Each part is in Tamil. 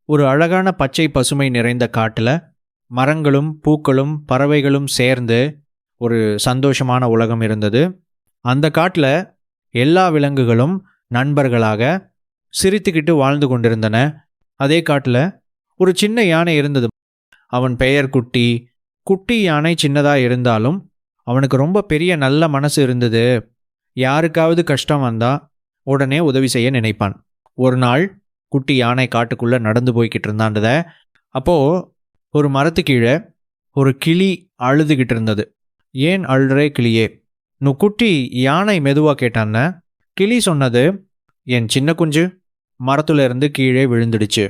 ஒரு அழகான பச்சை பசுமை நிறைந்த காட்டுல மரங்களும் பூக்களும் பறவைகளும் சேர்ந்து ஒரு சந்தோஷமான உலகம் இருந்தது. அந்த காட்டுல எல்லா விலங்குகளும் நண்பர்களாக சிரித்துக்கிட்டு வாழ்ந்து கொண்டிருந்தன. அதே காட்டுல ஒரு சின்ன யானை இருந்தது. அவன் பெயர் குட்டி. குட்டி யானை சின்னதா இருந்தாலும் அவனுக்கு ரொம்ப பெரிய நல்ல மனசு இருந்தது. யாருக்காவது கஷ்டம் வந்தா உடனே உதவி செய்ய நினைப்பான். ஒரு நாள் குட்டி யானை காட்டுக்குள்ள நடந்து போய்கிட்டு இருந்தாண்டத. அப்போ ஒரு மரத்து கீழே ஒரு கிளி அழுதுகிட்டு இருந்தது. ஏன் அழுறே கிளியே? குட்டி யானை மெதுவா கேட்டான்ன. கிளி சொன்னது, என் சின்ன குஞ்சு மரத்துல இருந்து கீழே விழுந்துடுச்சு.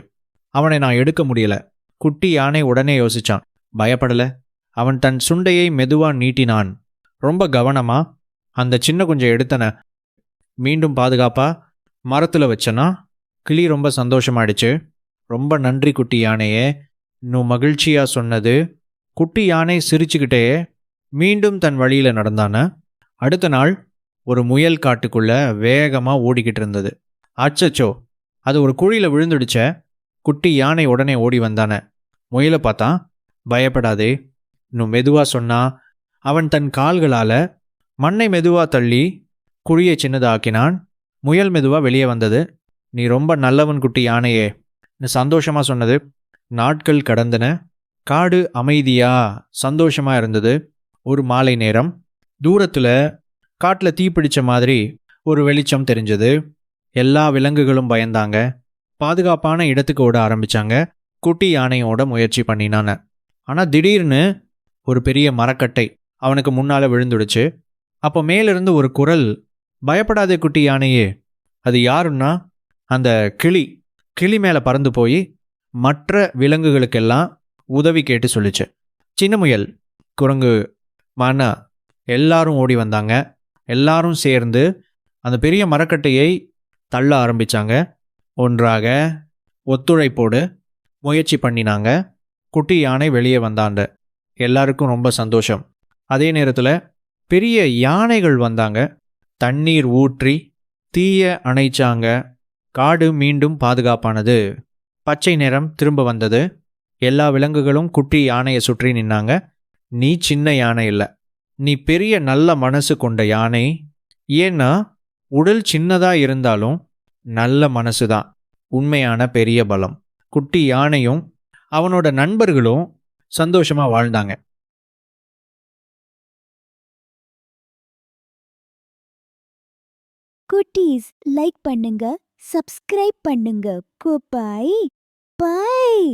அவனை நான் எடுக்க முடியல. குட்டி யானை உடனே யோசிச்சான். பயப்படல. அவன் தன் சுண்டையை மெதுவா நீட்டினான். ரொம்ப கவனமா அந்த சின்ன குஞ்சை எடுத்தன. மீண்டும் பாதுகாப்பா மரத்துல வச்சனா. கிளி ரொம்ப சந்தோஷமாயிடுச்சு. ரொம்ப நன்றி குட்டி யானையே, மகிழ்ச்சியா சொன்னது. குட்டி யானை சிரிச்சுக்கிட்டே மீண்டும் தன் வழியில நடந்தான. அடுத்த நாள் ஒரு முயல் காட்டுக்குள்ள வேகமா ஓடிக்கிட்டு இருந்தது. அச்சச்சோ, அது ஒரு குழியில விழுந்துடுச்ச. குட்டி யானை உடனே ஓடி வந்தான. முயலை பார்த்தான். பயப்படாதே, மெதுவா சொன்னா. அவன் தன் கால்களால மண்ணை மெதுவா தள்ளி குழியை சின்னதாக்கினான். முயல் மெதுவா வெளியே வந்தது. நீ ரொம்ப நல்லவன் குட்டி யானையே சந்தோஷமா சொன்னது. நாட்கள் கடந்தன. காடு அமைதியா சந்தோஷமா இருந்தது. ஒரு மாலை நேரம் தூரத்துல காட்டுல தீப்பிடிச்ச மாதிரி ஒரு வெளிச்சம் தெரிஞ்சது. எல்லா விலங்குகளும் பயந்தாங்க. பாதுகாப்பான இடத்துக்கு ஓட ஆரம்பிச்சாங்க. குட்டி யானையோட முயற்சி பண்ணினான. ஆனா திடீர்னு ஒரு பெரிய மரக்கட்டை அவனுக்கு முன்னால விழுந்துடுச்சு. அப்போ மேலிருந்து ஒரு குரல், பயப்படாதே குட்டி யானையே. அது யாருன்னா அந்த கிளி. கிளி மேல பறந்து போய் மற்ற விலங்குகளுக்கெல்லாம் உதவி கேட்டு சொல்லிச்சு. சின்ன முயல், குரங்கு, மானா எல்லாரும் ஓடி வந்தாங்க. எல்லாரும் சேர்ந்து அந்த பெரிய மரக்கட்டையை தள்ள ஆரம்பிச்சாங்க. ஒன்றாக ஒத்துழைப்போடு முயற்சி பண்ணினாங்க. குட்டி யானை வெளியே வந்தாண்ட. எல்லாருக்கும் ரொம்ப சந்தோஷம். அதே நேரத்தில் பெரிய யானைகள் வந்தாங்க. தண்ணீர் ஊற்றி தீய அணைச்சாங்க. காடு மீண்டும் பாதுகாப்பானது. பச்சை நிறம் திரும்ப வந்தது. எல்லா விலங்குகளும் குட்டி யானையை சுற்றி நின்னாங்க. நீ சின்ன யானை இல்லை, நீ பெரிய நல்ல மனசு கொண்ட யானை. ஏன்னா உடல் சின்னதா இருந்தாலும் நல்ல மனசுதான் உண்மையான பெரிய பலம். குட்டி யானையும் அவனோட நண்பர்களும் சந்தோஷமா வாழ்ந்தாங்க. குட்டீஸ் லைக் பண்ணுங்க, சப்ஸ்கிரைப் பண்ணுங்க. கோபாய் பாய்.